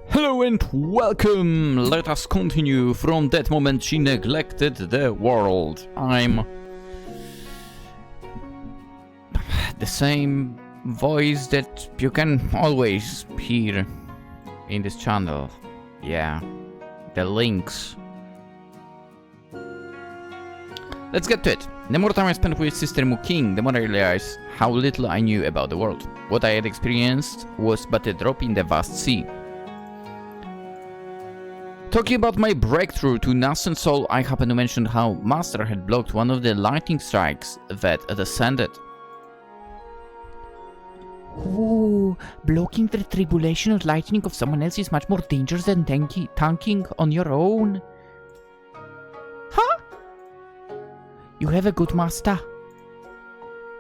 Hello and welcome! Let us continue from that moment she neglected the world. I'm the same voice that you can always hear in this channel. Yeah, the Lynx. Let's get to it. The more time I spent with Sister King, the more I realized how little I knew about the world. What I had experienced was but a drop in the vast sea. Talking about my breakthrough to nascent soul, I happened to mention how Master had blocked one of the lightning strikes that descended. Ooh, blocking the tribulation of lightning of someone else is much more dangerous than tanking on your own. Huh? You have a good master.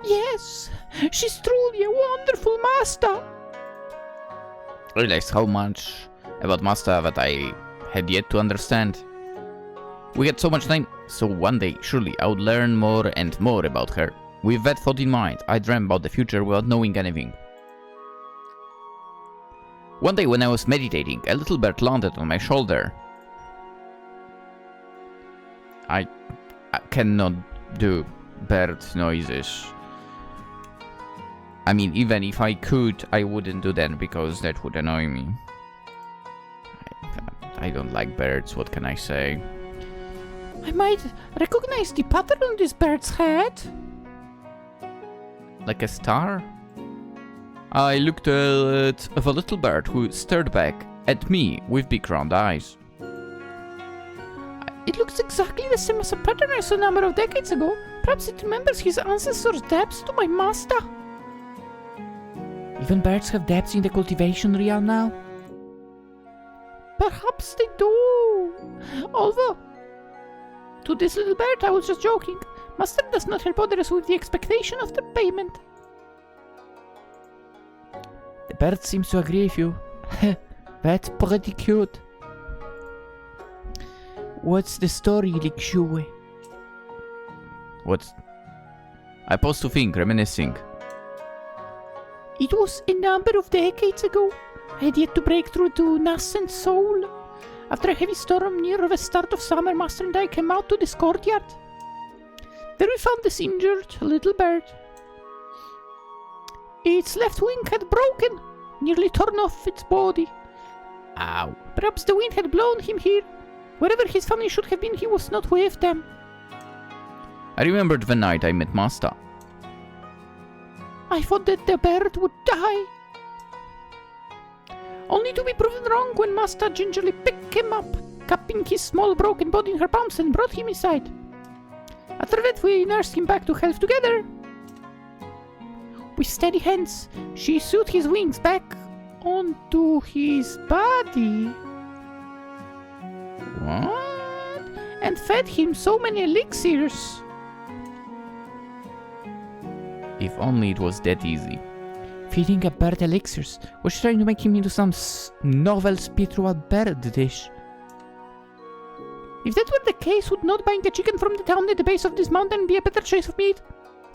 Yes, she's truly a wonderful master. I realized how much about Master that I had yet to understand. We had so much time, so one day, surely, I would learn more and more about her. With that thought in mind, I dreamt about the future without knowing anything. One day when I was meditating, a little bird landed on my shoulder. I cannot do bird noises. I mean, even if I could, I wouldn't do that because that would annoy me. I don't like birds, what can I say? I might recognize the pattern on this bird's head. Like a star? I looked at the little bird who stared back at me with big round eyes. It looks exactly the same as a pattern I saw a number of decades ago. Perhaps it remembers his ancestors' depths to my master. Even birds have depths in the cultivation realm now. Perhaps they do. Although, to this little bird I was just joking. Master does not help others with the expectation of the payment. The bird seems to agree with you. That's pretty cute. What's the story, Likshuwe? What? I paused to think, reminiscing. It was a number of decades ago. I had yet to break through to nascent soul. After a heavy storm near the start of summer, Master and I came out to this courtyard. There we found this injured little bird. Its left wing had broken, nearly torn off its body. Ow. Perhaps the wind had blown him here. Wherever his family should have been, he was not with them. I remembered the night I met Master. I thought that the bird would die. Only to be proven wrong when Master gingerly picked him up, cupping his small broken body in her palms and brought him inside. After that we nursed him back to health together. With steady hands, she sewed his wings back onto his body. What? And fed him so many elixirs. If only it was that easy. Feeding a bird elixirs was trying to make him into some novel spiritual bird dish. If that were the case, would not buying a chicken from the town at the base of this mountain be a better choice of meat?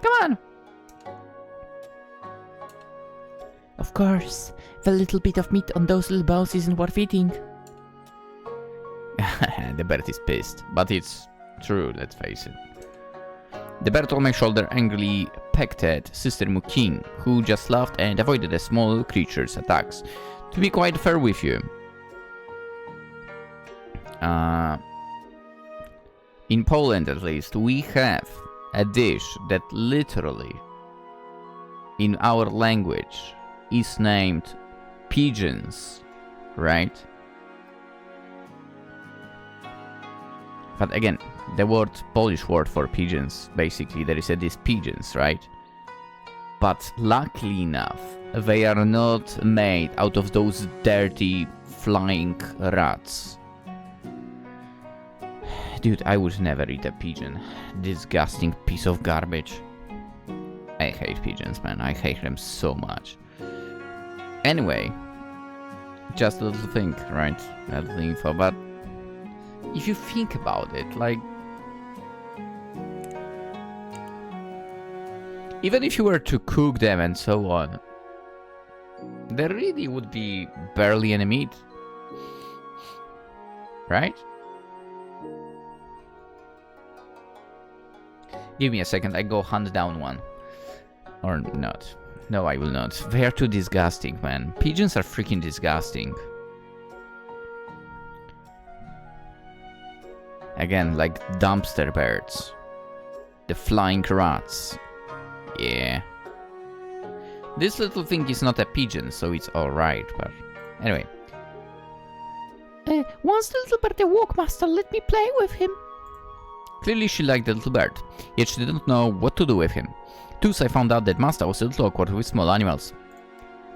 Come on! Of course, the little bit of meat on those little bones isn't worth eating. The bird is pissed, but it's true, let's face it. The bird on my shoulder angrily pecked at Sister King, who just laughed and avoided the small creature's attacks. To be quite fair with you, in Poland at least, we have a dish that literally, in our language, is named pigeons, right? But again, the Polish word for pigeons, basically there is a dish pigeons, right? But luckily enough, they are not made out of those dirty flying rats. Dude, I would never eat a pigeon. Disgusting piece of garbage. I hate pigeons, man. I hate them so much. Anyway, just a little thing, right? A little info, but if you think about it, like, even if you were to cook them and so on, there really would be barely any meat. Right? Give me a second, I go hunt down one. Or not. No, I will not. They are too disgusting, man. Pigeons are freaking disgusting. Again, like dumpster birds. The flying rats. Yeah. This little thing is not a pigeon, so it's alright, but... Anyway. Once the little bird awoke, Master, let me play with him. Clearly she liked the little bird, yet she didn't know what to do with him. Thus I found out that Master was a little awkward with small animals.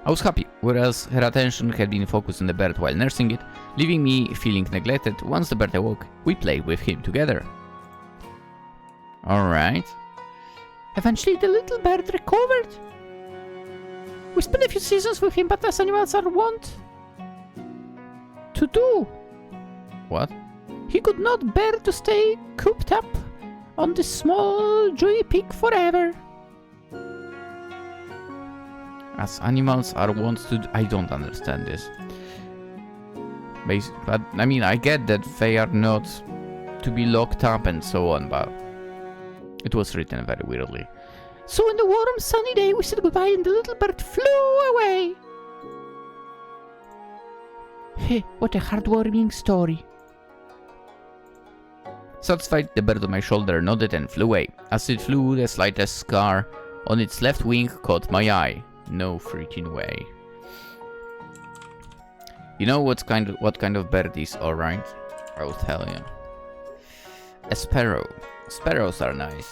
I was happy, whereas her attention had been focused on the bird while nursing it, leaving me feeling neglected. Once the bird awoke, we played with him together. Alright. Eventually the little bird recovered. We spent a few seasons with him, but as animals are wont to do. What? He could not bear to stay cooped up on this small, dewy peak forever. As animals are wont to I don't understand this. But, I mean, I get that they are not to be locked up and so on, but it was written very weirdly. So on the warm, sunny day, we said goodbye and the little bird flew away. Hey, what a heartwarming story. Satisfied, the bird on my shoulder nodded and flew away. As it flew, the slightest scar on its left wing caught my eye. No freaking way. You know what kind of bird is alright? I will tell you. A sparrow. Sparrows are nice.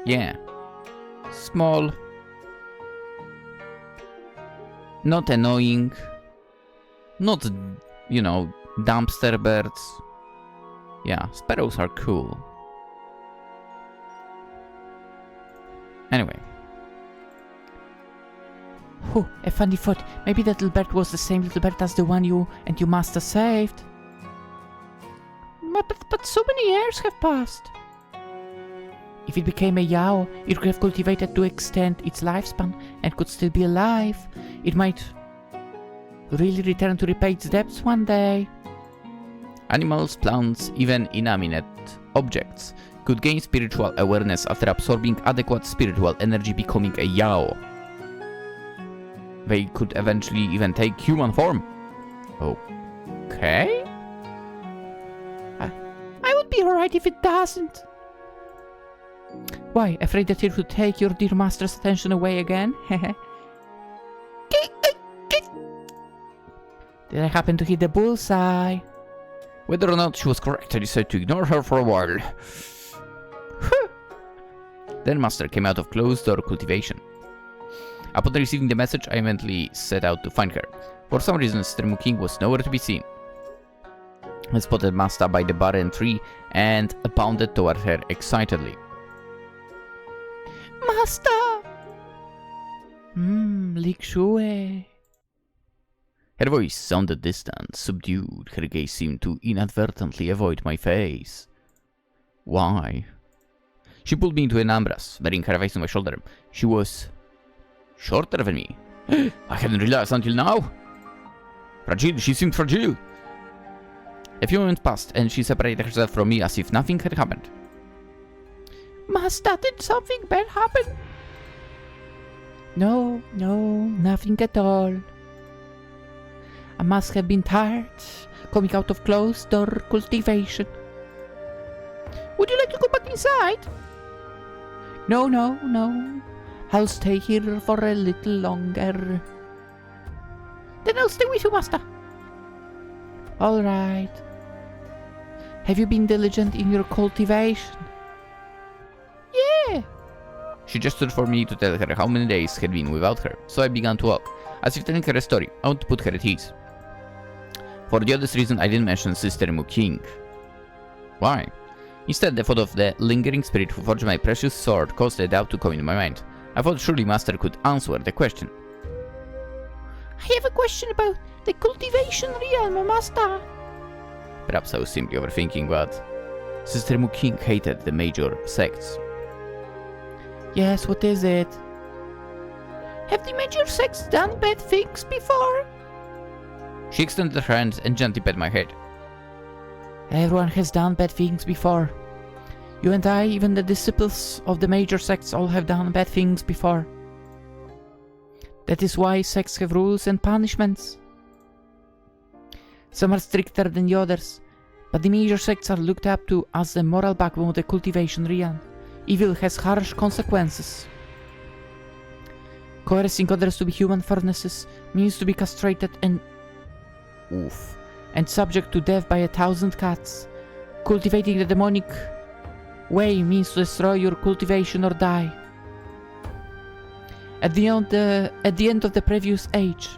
Yeah. Small. Not annoying. Not, you know, dumpster birds. Yeah, sparrows are cool. Anyway. Oh, a funny thought. Maybe that little bird was the same little bird as the one you and your master saved. But so many years have passed. If it became a Yao, it could have cultivated to extend its lifespan and could still be alive. It might really return to repay its debts one day. Animals, plants, even inanimate objects could gain spiritual awareness after absorbing adequate spiritual energy, becoming a Yao. They could eventually even take human form. Okay? I would be alright if it doesn't. Why, afraid that it would take your dear master's attention away again? Did I happen to hit the bullseye? Whether or not she was correct, I decided to ignore her for a while. Then Master came out of closed-door cultivation. Upon receiving the message, I immediately set out to find her. For some reason, Sister Muking was nowhere to be seen. I spotted Master by the barren tree and bounded toward her excitedly. Master! Likshue. Her voice sounded distant, subdued. Her gaze seemed to inadvertently avoid my face. Why? She pulled me into an embrace, burying her face on my shoulder. She was shorter than me. I hadn't realized until now. Fragile, she seemed fragile. A few moments passed, and she separated herself from me as if nothing had happened. Master, did something bad happen? No, nothing at all. I must have been tired, coming out of closed-door cultivation. Would you like to go back inside? No. I'll stay here for a little longer. Then I'll stay with you, Master. All right. Have you been diligent in your cultivation? Yeah. She gestured for me to tell her how many days had been without her, so I began to walk. As if telling her a story, I wanted to put her at ease. For the oddest reason, I didn't mention Sister Muking. Why? Instead, the thought of the lingering spirit who forged my precious sword caused a doubt to come into my mind. I thought surely Master could answer the question. I have a question about the cultivation realm, Master. Perhaps I was simply overthinking, but Sister Muking hated the major sects. Yes, what is it? Have the major sects done bad things before? She extended her hand and gently pat my head. Everyone has done bad things before. You and I, even the disciples of the major sects, all have done bad things before. That is why sects have rules and punishments. Some are stricter than the others, but the major sects are looked up to as the moral backbone of the cultivation realm. Evil has harsh consequences. Coercing others to be human furnaces means to be castrated and subject to death by 1,000 cats. Cultivating the demonic way means to destroy your cultivation or die. At the end of the previous age,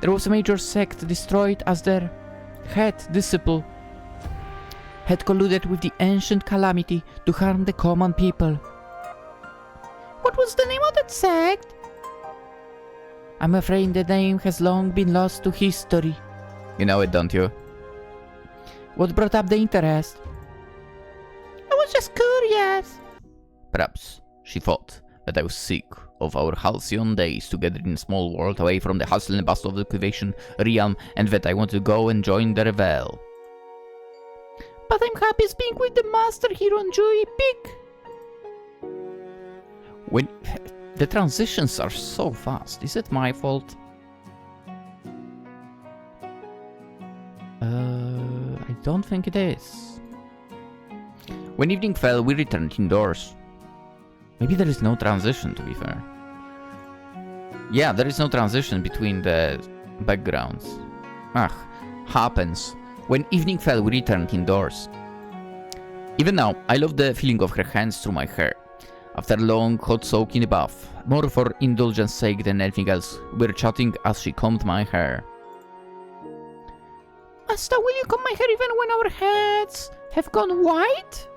there was a major sect destroyed as their head disciple had colluded with the ancient calamity to harm the common people. What was the name of that sect? I'm afraid the name has long been lost to history. You know it, don't you? What brought up the interest? I was just curious. Perhaps she thought that I was sick of our halcyon days together in a small world away from the hustle and bustle of the cultivation realm, and that I wanted to go and join the revel. But I'm happy being with the master here on Joey Peak. When the transitions are so fast, is it my fault? I don't think it is. When evening fell, we returned indoors. Maybe there is no transition, to be fair. Yeah, there is no transition between the backgrounds. Happens. When evening fell, we returned indoors. Even now, I love the feeling of her hands through my hair. After a long, hot soak in the bath, more for indulgence sake than anything else, we were chatting as she combed my hair. Master, will you comb my hair even when our heads have gone white?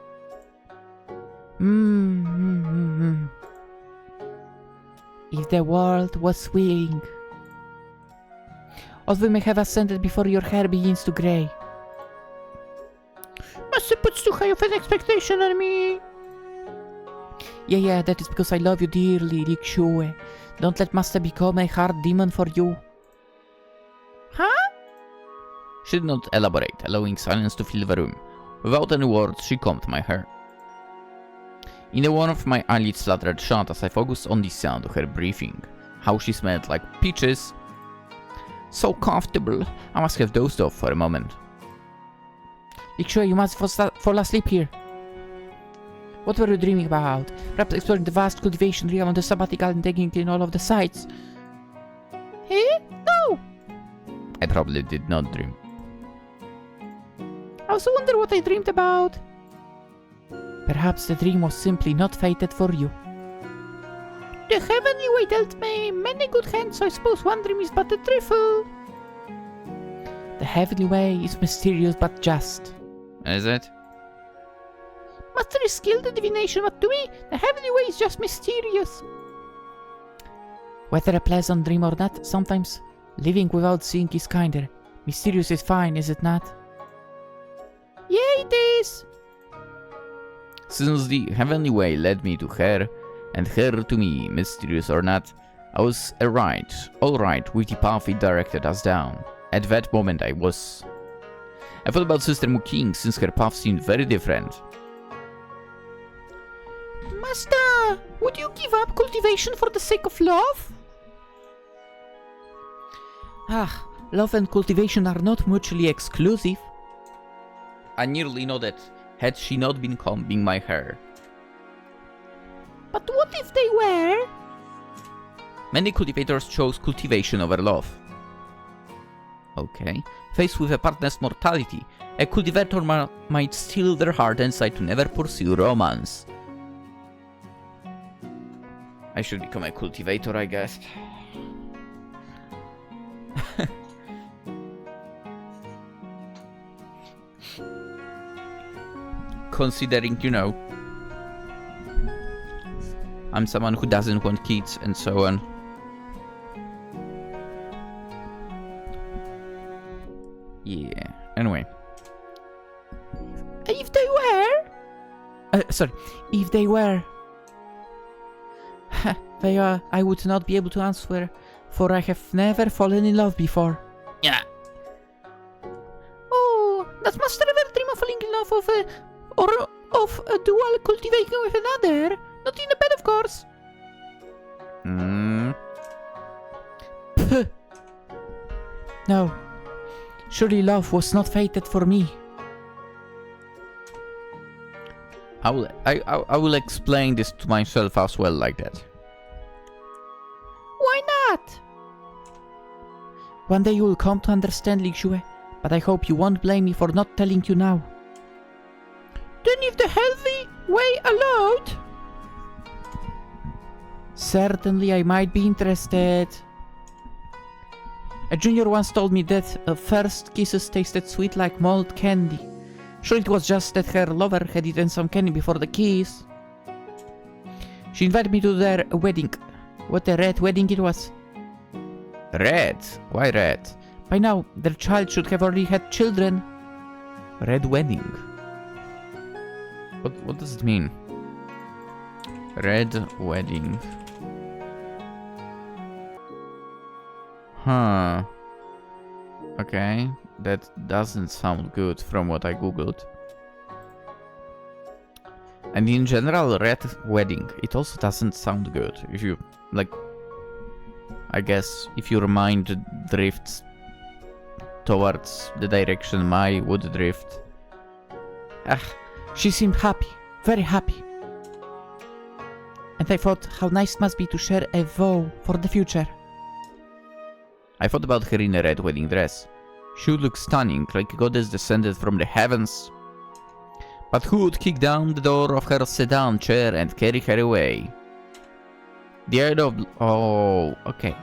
If the world was willing. Although we may have ascended before your hair begins to grey. Master puts too high of an expectation on me. Yeah, that is because I love you dearly, Rikshue. Don't let Master become a hard demon for you. Huh? She did not elaborate, allowing silence to fill the room. Without any words, she combed my hair. In one of my eyelids fluttered shut as I focused on the sound of her breathing. How she smelled like peaches. So comfortable, I must have dozed off for a moment. Rikshue, you must fall asleep here. What were you dreaming about? Perhaps exploring the vast cultivation realm on the sabbatical and taking in all of the sights. Eh? No! I probably did not dream. I also wonder what I dreamed about. Perhaps the dream was simply not fated for you. The heavenly way dealt me many good hands, so I suppose one dream is but a trifle. The heavenly way is mysterious but just. Is it? Master is skilled in divination, but to me, the heavenly way is just mysterious. Whether a pleasant dream or not, sometimes living without seeing is kinder. Mysterious is fine, is it not? Yeah, it is. Since the heavenly way led me to her, and her to me, mysterious or not, I was alright with the path it directed us down. At that moment I thought about Sister Muking, since her path seemed very different. Master, would you give up cultivation for the sake of love? Love and cultivation are not mutually exclusive. I nearly nodded, had she not been combing my hair. But what if they were? Many cultivators chose cultivation over love. Okay. Faced with a partner's mortality, a cultivator might steal their heart and decide to never pursue romance. I should become a cultivator, I guess. Considering, I'm someone who doesn't want kids and so on. Yeah, anyway. If they were? If they were. I would not be able to answer, for I have never fallen in love before. Yeah. Oh, Does Master ever dream of falling in love or of a dual cultivating with another? Not in a bed, of course. Puh. No. Surely love was not fated for me. I will explain this to myself as well like that. Why not? One day you will come to understand, Lixue, but I hope you won't blame me for not telling you now. Then if the healthy way allowed... Certainly I might be interested. A junior once told me that first kisses tasted sweet like malt candy. Sure, it was just that her lover had eaten some candy before the kiss. She invited me to their wedding. What a red wedding it was. Red? Why red? By now, their child should have already had children. Red wedding? What does it mean? Red wedding. Huh. Okay. That doesn't sound good from what I googled. And in general, red wedding, it also doesn't sound good. If you, like, I guess if your mind drifts towards the direction my would drift. She seemed happy, very happy. And I thought how nice it must be to share a vow for the future. I thought about her in a red wedding dress. She would look stunning, like a goddess descended from the heavens. But who would kick down the door of her sedan chair and carry her away? The idea of... Oh, okay.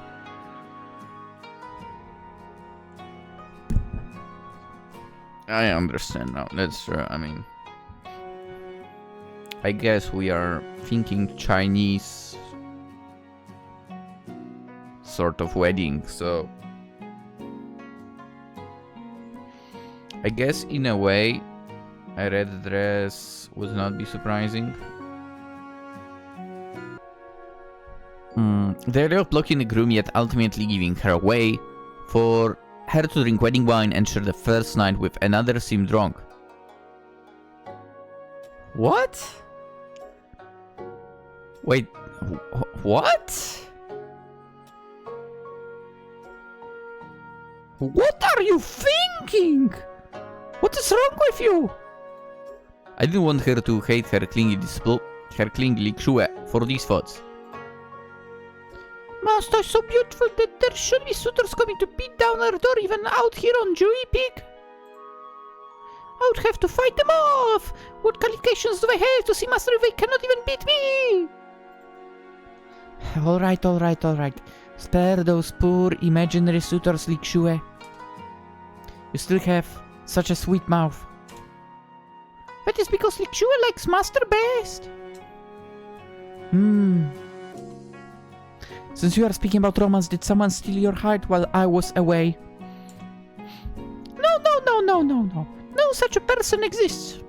I understand now, that's true, I mean... I guess we are thinking Chinese... sort of wedding, so... I guess in a way, a red dress would not be surprising. The idea of blocking the groom yet ultimately giving her away for her to drink wedding wine and share the first night with another seemed wrong. What? Wait, what? What are you thinking? What is wrong with you? I didn't want her to hate her clingy Lixue for these thoughts. Master is so beautiful that there should be suitors coming to beat down her door even out here on Jewy Pig. I would have to fight them off. What qualifications do I have to see Master if they cannot even beat me? Alright. Spare those poor imaginary suitors, Lixue. You still have such a sweet mouth. That is because Lixue likes Master best. Since you are speaking about romance, did someone steal your heart while I was away? No. No such a person exists.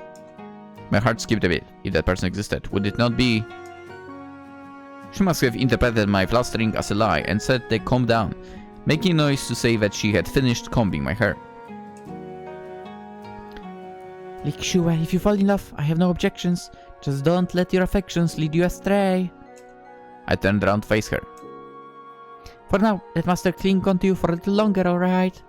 My heart skipped a bit. If that person existed, would it not be... She must have interpreted my flustering as a lie and said to calm down, making noise to say that she had finished combing my hair. Lixue, if you fall in love, I have no objections. Just don't let your affections lead you astray. I turned around to face her. For now, let Master cling onto you for a little longer, alright?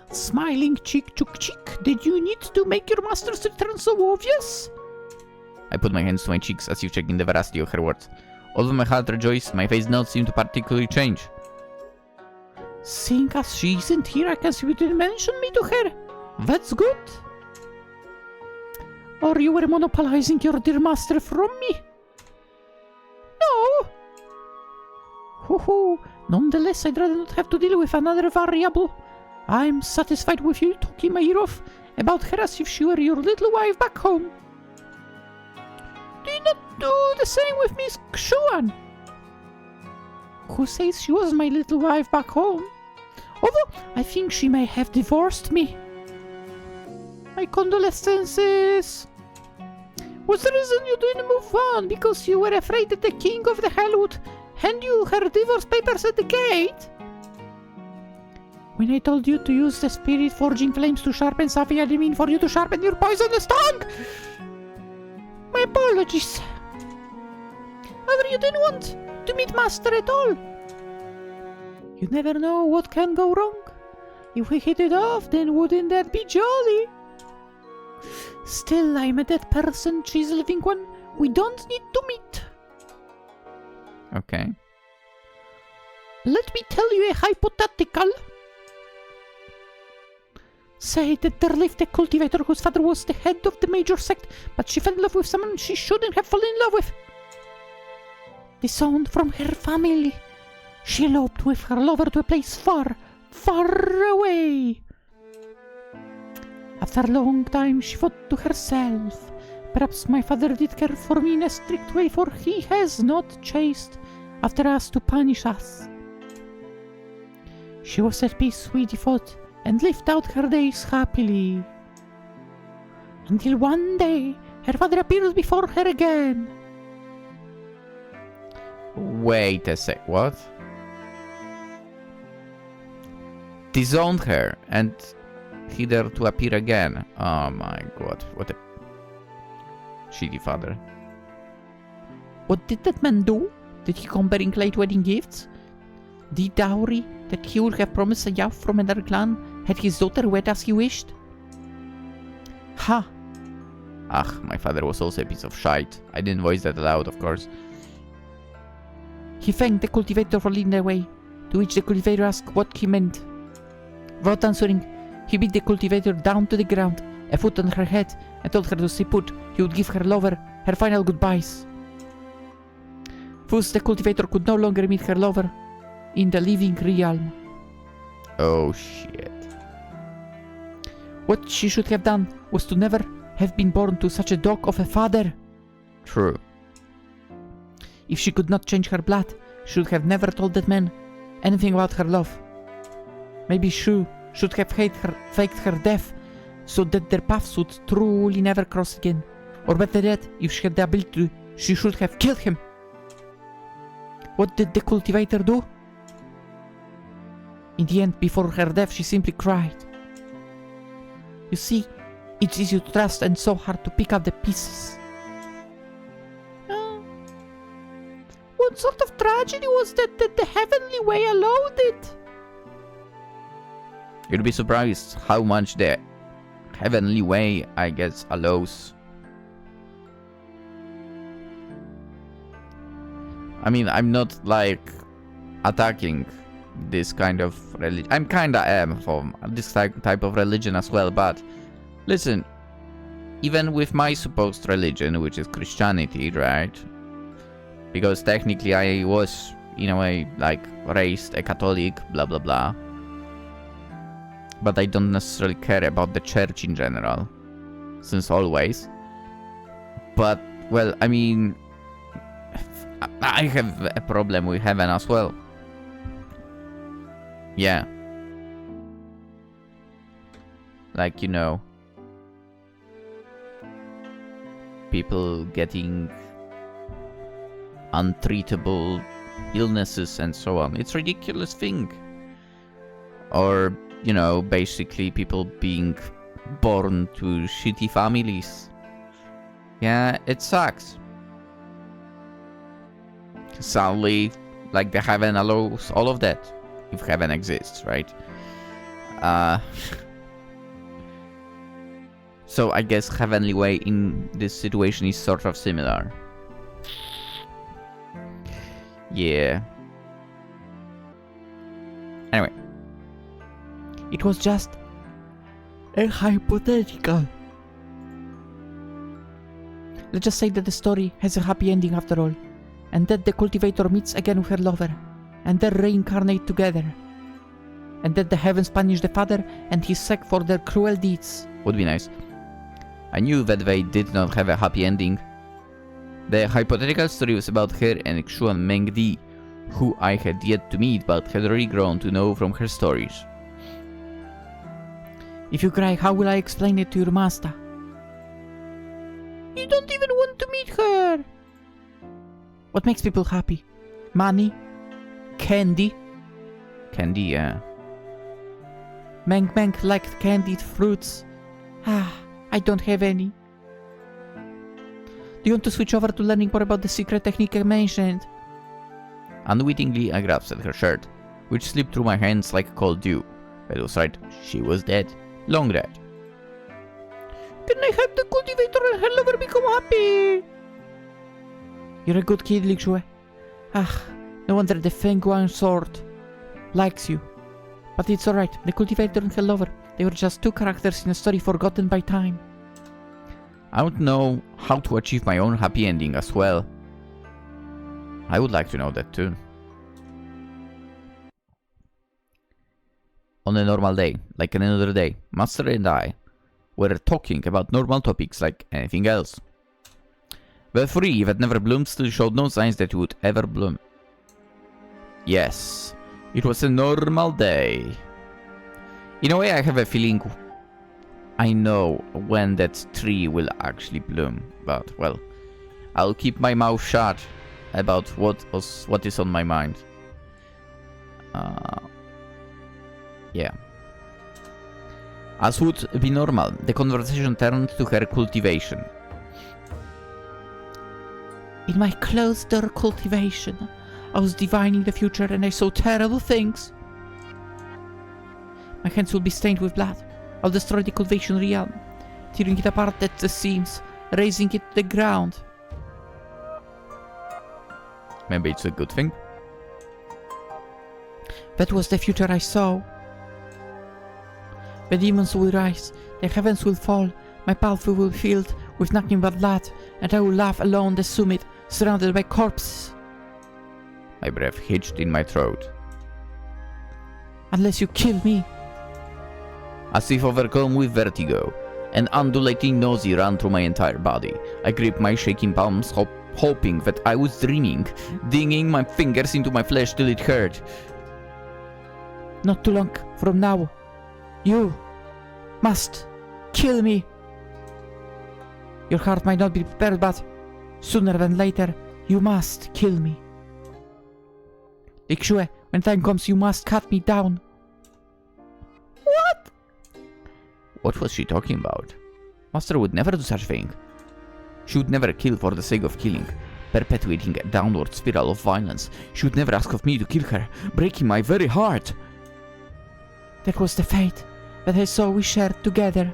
Smiling cheek to cheek, did you need to make your master's return so obvious? I put my hands to my cheeks as if checking the veracity of her words. Although my heart rejoiced, my face did not seem to particularly change. Seeing as she isn't here, I can see you didn't mention me to her. That's good. Or you were monopolizing your dear master from me? No. Hoo-hoo. Nonetheless, I'd rather not have to deal with another variable. I'm satisfied with you talking my ear off about her as if she were your little wife back home. Do you not do the same with Miss Xuan? Who says she was my little wife back home? Although I think she may have divorced me. My condolences. Was the reason you didn't move on because you were afraid that the king of the hell would hand you her divorce papers at the gate? When I told you to use the spirit forging flames to sharpen Safi, I didn't mean for you to sharpen your poisonous tongue! My apologies. However, you didn't want to meet Master at all. You never know what can go wrong. If we hit it off, then wouldn't that be jolly? Still, I'm a dead person, she's a living one. We don't need to meet. Okay. Let me tell you a hypothetical. Say that there lived a cultivator whose father was the head of the major sect, but she fell in love with someone she shouldn't have fallen in love with. Disowned from her family. She eloped with her lover to a place far, far away. After a long time, she thought to herself, perhaps my father did care for me in a strict way, for he has not chased after us to punish us. She was at peace with the thought and lived out her days happily. Until one day, her father appeared before her again. Wait a sec, what? Disowned her and he there to appear again. Oh my god, what a shitty father. What did that man do? Did he come bearing late wedding gifts? The dowry that he would have promised a youth from another clan had his daughter wed as he wished? Ha! Ach, my father was also a piece of shite. I didn't voice that aloud, of course. He thanked the cultivator for leading the way, to which the cultivator asked what he meant. Without answering, he beat the cultivator down to the ground, a foot on her head, and told her to stay put. He would give her lover her final goodbyes. Thus, the cultivator could no longer meet her lover in the living realm. Oh shit. What she should have done was to never have been born to such a dog of a father. True. If she could not change her blood, she should have never told that man anything about her love. Maybe she should have faked her death so that their paths would truly never cross again. Or better yet, if she had the ability to, she should have killed him. What did the cultivator do? In the end, before her death, she simply cried. You see, it's easy to trust and so hard to pick up the pieces. What sort of tragedy was that the heavenly way allowed it? You'd be surprised how much the heavenly way, I guess, allows. I mean, I'm not like attacking this kind of religion. I'm kinda am for this type of religion as well, but listen, even with my supposed religion, which is Christianity, right? Because technically I was, in a way, like, raised a Catholic, blah blah blah. But I don't necessarily care about the church in general, since always. But, well, I mean, I have a problem with heaven as well. Yeah. Like, you know, people getting untreatable illnesses and so on. It's a ridiculous thing. Or, you know, basically people being born to shitty families. Yeah, it sucks. Sadly, like, the heaven allows all of that. If heaven exists, right? So I guess heavenly way in this situation is sort of similar. Yeah. Anyway. It was just a hypothetical. Let's just say that the story has a happy ending after all, and that the cultivator meets again with her lover, and they reincarnate together, and that the heavens punish the father and his sect for their cruel deeds. Would be nice. I knew that they did not have a happy ending. The hypothetical story was about her and Xuan Mengdi, who I had yet to meet but had already grown to know from her stories. If you cry, how will I explain it to your master? You don't even want to meet her! What makes people happy? Money? Candy? Candy, yeah. Meng liked candied fruits. Ah, I don't have any. Do you want to switch over to learning more about the secret technique I mentioned? Unwittingly, I grasped at her shirt, which slipped through my hands like cold dew. But it was right, she was dead. Long dead. Can I help the cultivator and her lover become happy? You're a good kid, Lixue. Ah, no wonder the Fengguang sword likes you. But it's alright, the cultivator and her lover, they were just two characters in a story forgotten by time. I don't know how to achieve my own happy ending as well. I would like to know that too. On a normal day, like any other day, Master and I were talking about normal topics like anything else. The tree that never bloomed still showed no signs that it would ever bloom. Yes, it was a normal day. In a way, I have a feeling I know when that tree will actually bloom, but well, I'll keep my mouth shut about what is on my mind. Yeah. As would be normal, the conversation turned to her cultivation. In my closed-door cultivation, I was divining the future and I saw terrible things. My hands will be stained with blood. I'll destroy the cultivation realm, tearing it apart at the seams, razing it to the ground. Maybe it's a good thing. That was the future I saw. The demons will rise, the heavens will fall, my path will be filled with nothing but blood, and I will laugh alone the summit, surrounded by corpses. My breath hitched in my throat. Unless you kill me. As if overcome with vertigo, an undulating nausea ran through my entire body. I gripped my shaking palms, hoping that I was dreaming, digging my fingers into my flesh till it hurt. Not too long from now, you must kill me. Your heart might not be prepared, but sooner than later, you must kill me. Lixue, when time comes, you must cut me down. What? What was she talking about? Master would never do such a thing. She would never kill for the sake of killing, perpetuating a downward spiral of violence. She would never ask of me to kill her, breaking my very heart. That was the fate that I saw we shared together.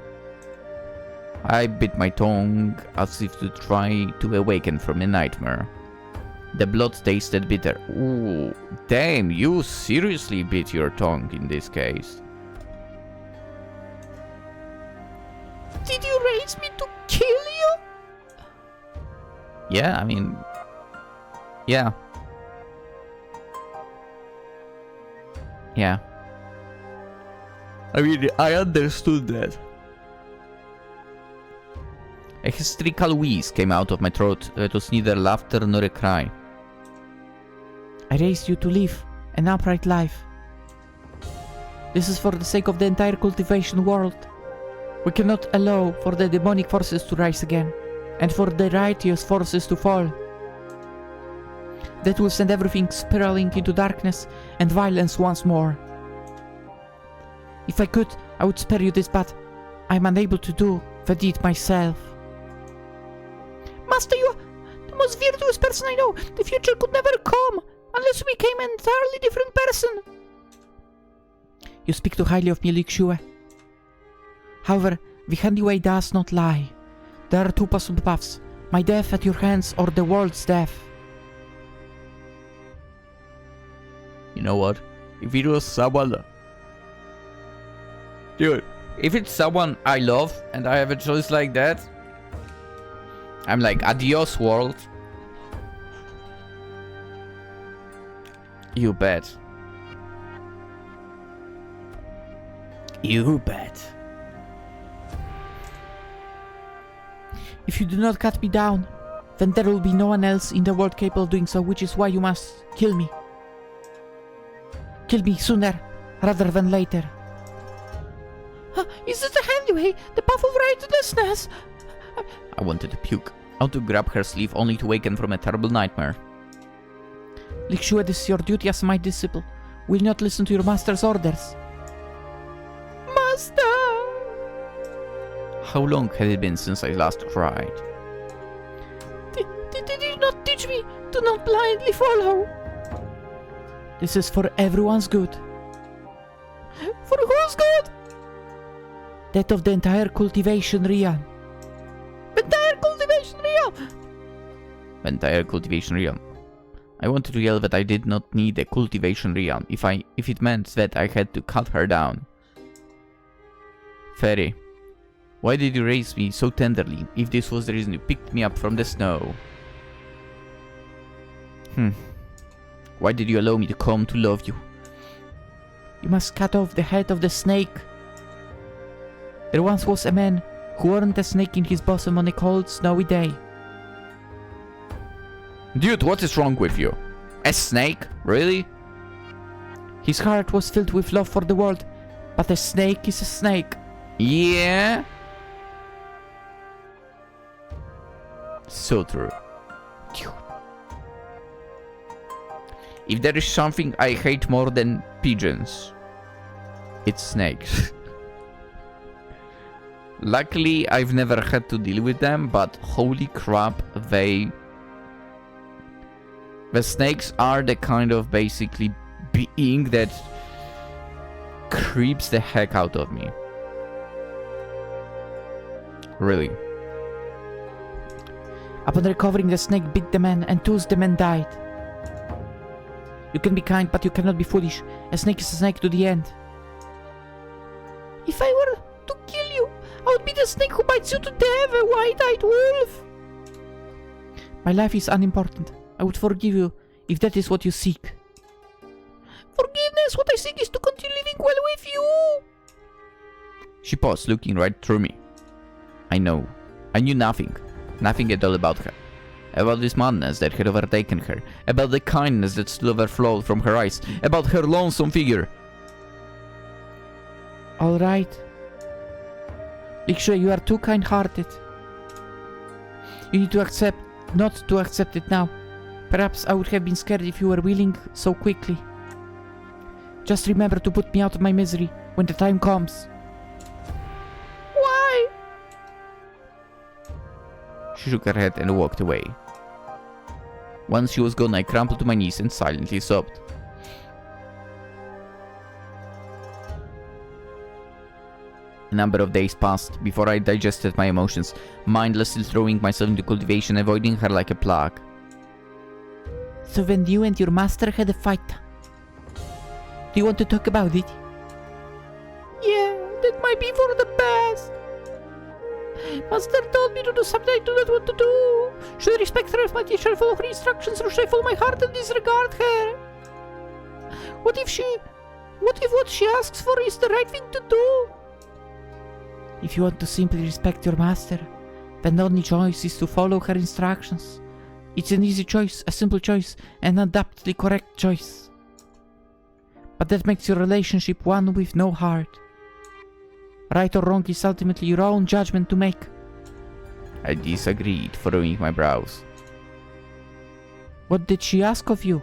I bit my tongue as if to try to awaken from a nightmare. The blood tasted bitter. Ooh, damn, you seriously bit your tongue in this case. Did you raise me to kill you? Yeah, I mean... Yeah. Yeah. I mean, I understood that. A hysterical wheeze came out of my throat. It was neither laughter nor a cry. I raised you to live an upright life. This is for the sake of the entire cultivation world. We cannot allow for the demonic forces to rise again, and for the righteous forces to fall. That will send everything spiraling into darkness and violence once more. If I could, I would spare you this, but I'm unable to do the deed myself. Master, you are the most virtuous person I know. The future could never come unless you became an entirely different person. You speak too highly of me, Lixue. However, the handyway does not lie. There are two possible paths: my death at your hands or the world's death. You know what? If it was someone... Dude, if it's someone I love and I have a choice like that, I'm like, adios world. You bet. You bet. If you do not cut me down, then there will be no one else in the world capable of doing so, which is why you must kill me. Kill me sooner rather than later. Is this the handyway? The path of righteousness? I wanted to puke. I want to grab her sleeve only to waken from a terrible nightmare. Lixue, this is your duty as my disciple. Will not listen to your master's orders. How long had it been since I last cried? Did you not teach me to not blindly follow? This is for everyone's good. For whose good? That of the entire cultivation realm. Entire cultivation realm! Entire cultivation realm. I wanted to yell that I did not need a cultivation realm if it meant that I had to cut her down. Fairy, why did you raise me so tenderly if this was the reason you picked me up from the snow? Why did you allow me to come to love you? You must cut off the head of the snake. There once was a man who warmed a snake in his bosom on a cold, snowy day. Dude, what is wrong with you? A snake? Really? His heart was filled with love for the world, but a snake is a snake. Yeah? So true. If there is something I hate more than pigeons, it's snakes. Luckily, I've never had to deal with them, but holy crap, the snakes are the kind of basically being that creeps the heck out of me. Really. Upon recovering, the snake bit the man, and thus the man died. You can be kind, but you cannot be foolish. A snake is a snake to the end. If I were to kill you, I would be the snake who bites you to death, a white-eyed wolf. My life is unimportant. I would forgive you if that is what you seek. Forgiveness? What I seek is to continue living well with you. She paused, looking right through me. I know. I knew nothing. Nothing at all about her. About this madness that had overtaken her. About the kindness that still overflowed from her eyes. About her lonesome figure. Alright. Liksha, you are too kind-hearted. You need to accept, not to accept it now. Perhaps I would have been scared if you were willing so quickly. Just remember to put me out of my misery when the time comes. Why? She shook her head and walked away. Once she was gone, I crumpled to my knees and silently sobbed. A number of days passed before I digested my emotions, mindlessly throwing myself into cultivation, avoiding her like a plague. So when you and your master had a fight, do you want to talk about it? Yeah, that might be for the best. Master told me to do something I do not want to do. Should I respect her if my teacher follow her instructions, or should I follow my heart and disregard her? What if what she asks for is the right thing to do? If you want to simply respect your master, then the only choice is to follow her instructions. It's an easy choice, a simple choice, an undoubtedly correct choice. But that makes your relationship one with no heart. Right or wrong is ultimately your own judgment to make. I disagreed, furrowing my brows. What did she ask of you?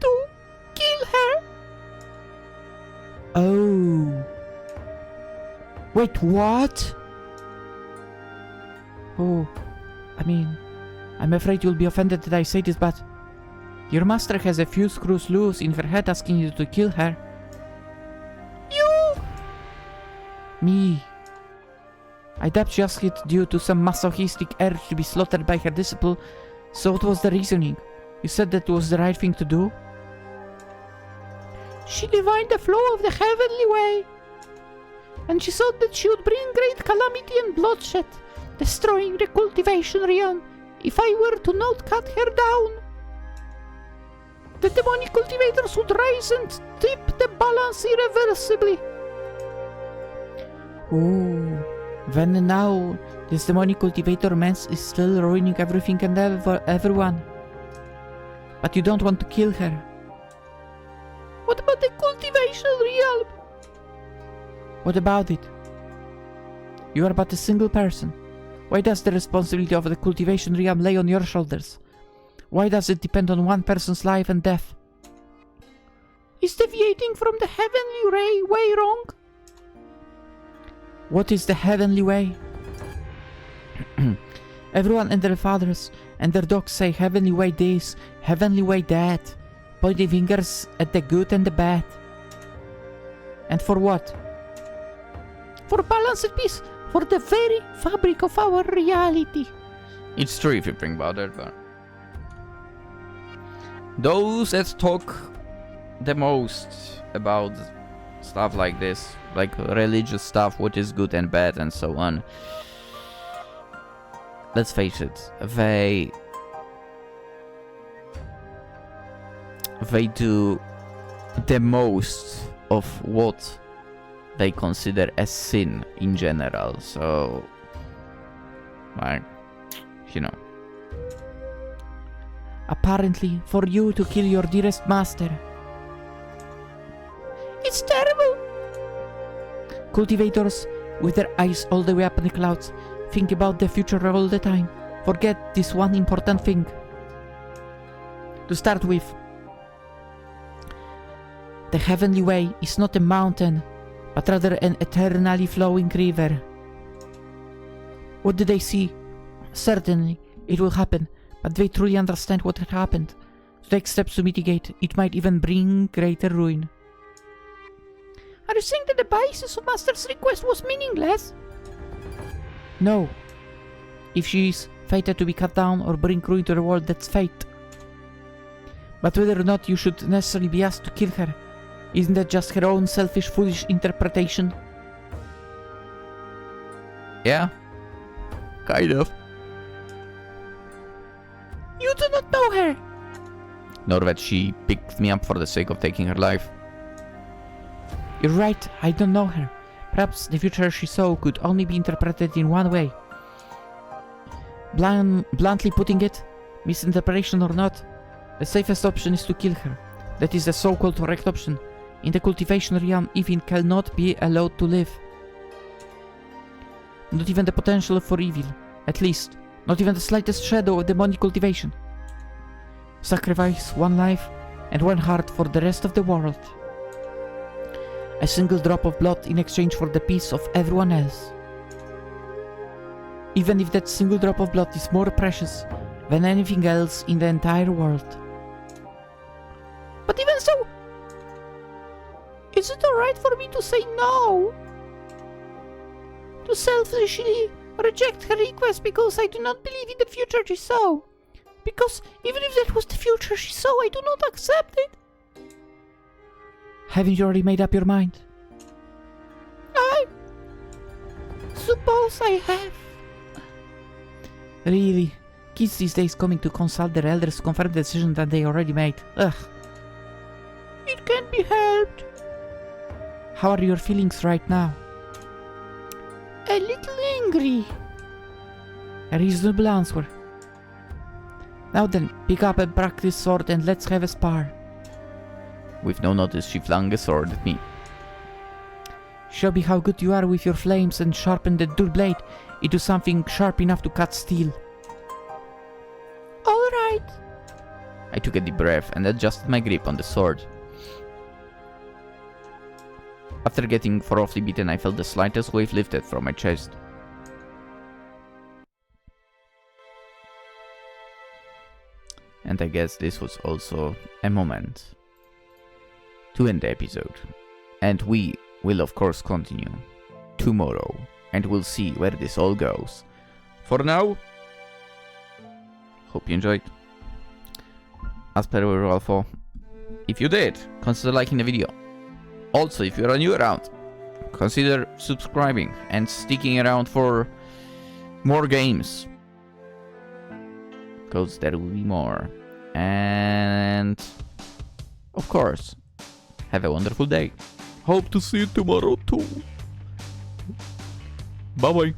To kill her. Oh. Wait, what? Oh, I mean, I'm afraid you'll be offended that I say this, but your master has a few screws loose in her head asking you to kill her. You? Me. I doubt she asked it due to some masochistic urge to be slaughtered by her disciple, so what was the reasoning? You said that was the right thing to do? She divined the flow of the heavenly way, and she thought that she would bring great calamity and bloodshed, destroying the cultivation realm if I were to not cut her down. The demonic cultivators would rise and tip the balance irreversibly. Oh, then now this demonic cultivator mess is still ruining everything and everyone. But you don't want to kill her. What about the cultivation realm? What about it? You are but a single person. Why does the responsibility of the cultivation realm lay on your shoulders? Why does it depend on one person's life and death? Is deviating from the heavenly way wrong? What is the heavenly way? Everyone and their fathers and their dogs say heavenly way this, heavenly way that, pointing fingers at the good and the bad. And for what? For balance and peace, for the very fabric of our reality. It's true if you think about it, but those that talk the most about stuff like this, like religious stuff, what is good and bad and so on, let's face it, they do the most of what they consider a sin in general, so like, you know. Apparently, for you to kill your dearest master. It's terrible! Cultivators, with their eyes all the way up in the clouds, think about the future all the time. Forget this one important thing. To start with, the heavenly way is not a mountain, but rather an eternally flowing river. What do they see? Certainly, it will happen, but they truly understand what had happened. To take steps to mitigate, it might even bring greater ruin. Are you saying that the basis of Master's request was meaningless? No. If she is fated to be cut down or bring ruin to the world, that's fate. But whether or not you should necessarily be asked to kill her, isn't that just her own selfish, foolish interpretation? Yeah, kind of. You do not know her! Nor that she picked me up for the sake of taking her life. You're right, I don't know her. Perhaps the future she saw could only be interpreted in one way. Bluntly putting it, misinterpretation or not, the safest option is to kill her. That is the so-called correct option. In the cultivation realm, evil cannot be allowed to live. Not even the potential for evil, at least. Not even the slightest shadow of demonic cultivation. Sacrifice one life and one heart for the rest of the world. A single drop of blood in exchange for the peace of everyone else. Even if that single drop of blood is more precious than anything else in the entire world. But even so, is it alright for me to say no? To selfishly reject her request because I do not believe in the future she saw. Because even if that was the future she saw, I do not accept it. Haven't you already made up your mind? I suppose I have. Really? Kids these days coming to consult their elders to confirm the decision that they already made. Ugh. It can't be helped. How are your feelings right now? A little angry. A reasonable answer. Now then, pick up a practice sword and let's have a spar. With no notice, she flung a sword at me. Show me how good you are with your flames and sharpen the dull blade into something sharp enough to cut steel. Alright. I took a deep breath and adjusted my grip on the sword. After getting thoroughly beaten, I felt the slightest wave lifted from my chest. And I guess this was also a moment to end the episode. And we will of course continue tomorrow, and we'll see where this all goes. For now, hope you enjoyed. As per rule 4, if you did, consider liking the video. Also, if you're new around, consider subscribing and sticking around for more games, because there will be more. And of course, have a wonderful day. Hope to see you tomorrow too. Bye bye.